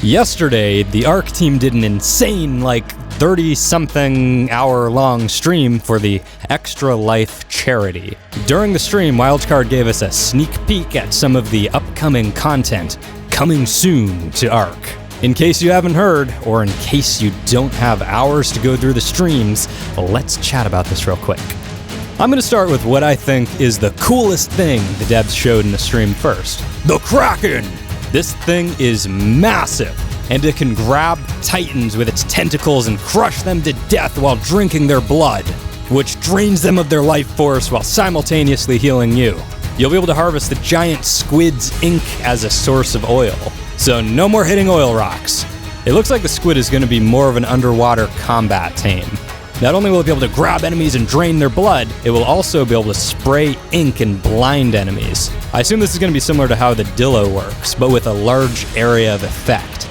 Yesterday, the ARC team did an insane, 30-something hour-long stream for the Extra Life charity. During the stream, Wildcard gave us a sneak peek at some of the upcoming content coming soon to ARC. In case you haven't heard, or in case you don't have hours to go through the streams, let's chat about this real quick. I'm going to start with what I think is the coolest thing the devs showed in the stream first. The Kraken! This thing is massive, and it can grab titans with its tentacles and crush them to death while drinking their blood, which drains them of their life force while simultaneously healing you. You'll be able to harvest the giant squid's ink as a source of oil, so no more hitting oil rocks. It looks like the squid is going to be more of an underwater combat tame. Not only will it be able to grab enemies and drain their blood, it will also be able to spray ink and blind enemies. I assume this is going to be similar to how the Dillo works, but with a large area of effect.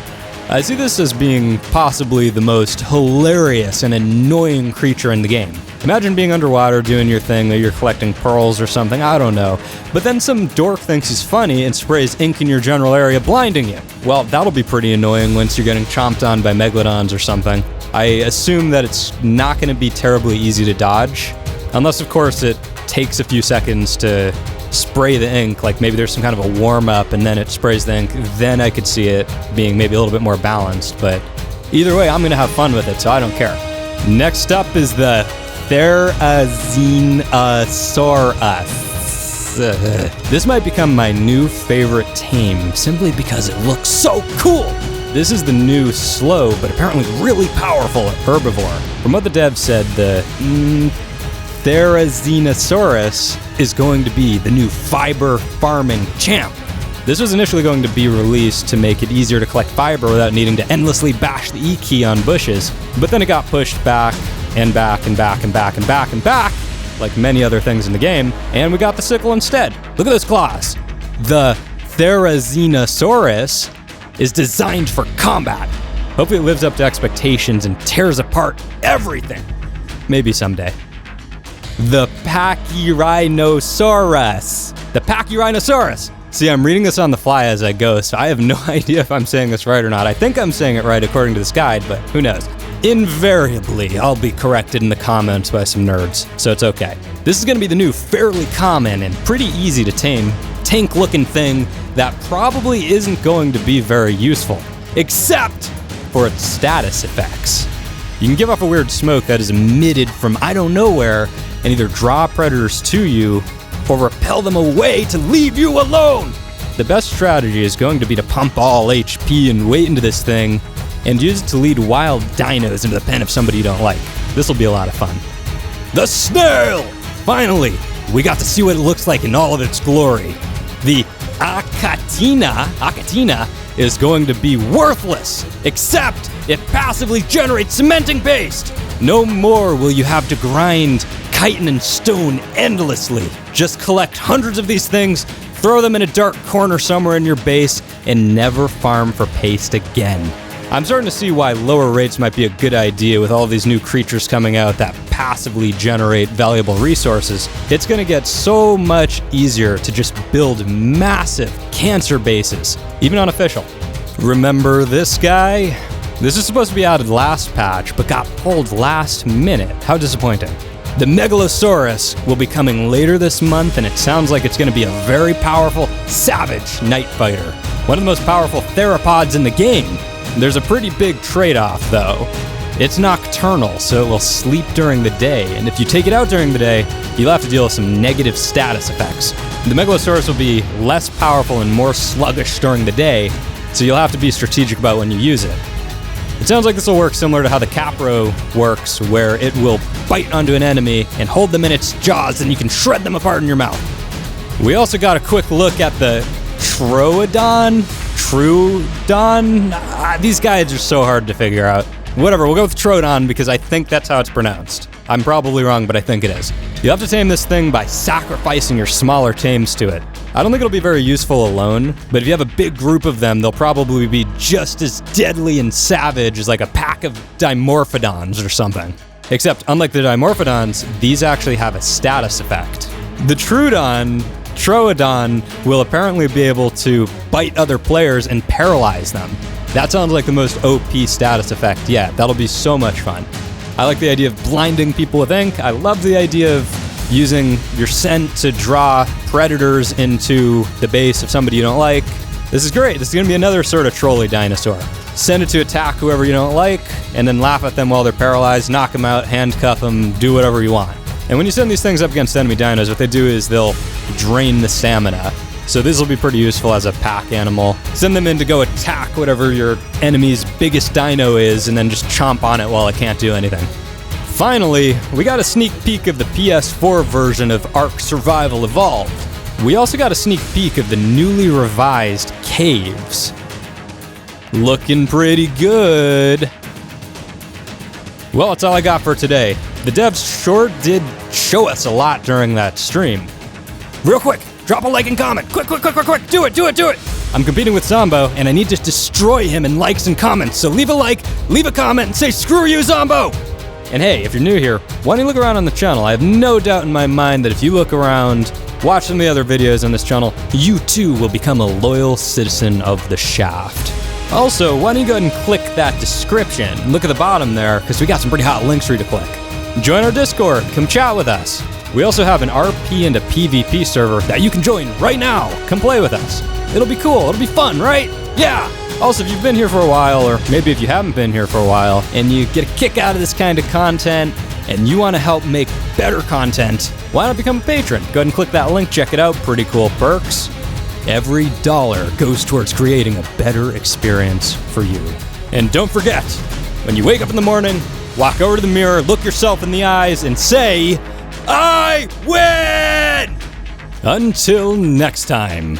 I see this as being possibly the most hilarious and annoying creature in the game. Imagine being underwater doing your thing, that you're collecting pearls or something, I don't know. But then some dork thinks he's funny and sprays ink in your general area, blinding you. Well, that'll be pretty annoying once you're getting chomped on by megalodons or something. I assume that it's not going to be terribly easy to dodge, unless of course it takes a few seconds to spray the ink, like maybe there's some kind of a warm-up and then it sprays the ink, then I could see it being maybe a little bit more balanced, but either way, I'm going to have fun with it, so I don't care. Next up is the Therizinosaurus. This might become my new favorite tame, simply because it looks so cool! This is the new slow, but apparently really powerful herbivore. From what the devs said, the Therizinosaurus is going to be the new fiber farming champ. This was initially going to be released to make it easier to collect fiber without needing to endlessly bash the E key on bushes, but then it got pushed back and back and back and back and back and back, like many other things in the game, and we got the sickle instead. Look at this class. The Therizinosaurus is designed for combat. Hopefully it lives up to expectations and tears apart everything. Maybe someday. The Pachyrhinosaurus. The Pachyrhinosaurus. See, I'm reading this on the fly as I go, so I have no idea if I'm saying this right or not. I think I'm saying it right according to this guide, but who knows. Invariably, I'll be corrected in the comments by some nerds, so it's okay. This is going to be the new fairly common and pretty easy to tame tank-looking thing that probably isn't going to be very useful, except for its status effects. You can give off a weird smoke that is emitted from I don't know where and either draw predators to you or repel them away to leave you alone. The best strategy is going to be to pump all HP and weight into this thing and use it to lead wild dinos into the pen of somebody you don't like. This will be a lot of fun. The snail! Finally, we got to see what it looks like in all of its glory. The Achatina is going to be worthless, except it passively generates cementing paste. No more will you have to grind chitin and stone endlessly. Just collect hundreds of these things, throw them in a dark corner somewhere in your base, and never farm for paste again. I'm starting to see why lower rates might be a good idea with all these new creatures coming out that passively generate valuable resources. It's going to get so much easier to just build massive cancer bases, even unofficial. Remember this guy? This is supposed to be added last patch, but got pulled last minute. How disappointing. The Megalosaurus will be coming later this month, and it sounds like it's going to be a very powerful, savage night fighter. One of the most powerful theropods in the game. There's a pretty big trade-off, though. It's nocturnal, so it will sleep during the day, and if you take it out during the day, you'll have to deal with some negative status effects. The Megalosaurus will be less powerful and more sluggish during the day, so you'll have to be strategic about when you use it. It sounds like this will work similar to how the Capro works, where it will bite onto an enemy and hold them in its jaws, and you can shred them apart in your mouth. We also got a quick look at the Troodon? These guys are so hard to figure out. Whatever, we'll go with Troodon because I think that's how it's pronounced. I'm probably wrong, but I think it is. You have to tame this thing by sacrificing your smaller tames to it. I don't think it'll be very useful alone, but if you have a big group of them, they'll probably be just as deadly and savage as like a pack of Dimorphodons or something. Except, unlike the Dimorphodons, these actually have a status effect. The Troodon will apparently be able to bite other players and paralyze them. That sounds like the most OP status effect yet. That'll be so much fun. I like the idea of blinding people with ink. I love the idea of using your scent to draw predators into the base of somebody you don't like. This is great. This is going to be another sort of trolley dinosaur. Send it to attack whoever you don't like, and then laugh at them while they're paralyzed, knock them out, handcuff them, do whatever you want. And when you send these things up against enemy dinos, what they do is they'll drain the stamina. So this will be pretty useful as a pack animal. Send them in to go attack whatever your enemy's biggest dino is, and then just chomp on it while it can't do anything. Finally, we got a sneak peek of the PS4 version of Ark Survival Evolved. We also got a sneak peek of the newly revised caves. Looking pretty good. Well, that's all I got for today. The devs sure did show us a lot during that stream. Real quick, drop a like and comment. Quick, do it. I'm competing with Zombo, and I need to destroy him in likes and comments, so leave a like, leave a comment, and say screw you, Zombo! And hey, if you're new here, why don't you look around on the channel? I have no doubt in my mind that if you look around, watch some of the other videos on this channel, you too will become a loyal citizen of the Shaft. Also, why don't you go ahead and click that description. Look at the bottom there, because we got some pretty hot links for you to click. Join our Discord, come chat with us. We also have an RP and a PvP server that you can join right now. Come play with us. It'll be cool, it'll be fun, right? Yeah! Also, if you've been here for a while, or maybe if you haven't been here for a while, and you get a kick out of this kind of content, and you want to help make better content, why not become a patron? Go ahead and click that link, check it out, pretty cool perks. Every dollar goes towards creating a better experience for you. And don't forget, when you wake up in the morning, walk over to the mirror, look yourself in the eyes, and say, I win! Until next time.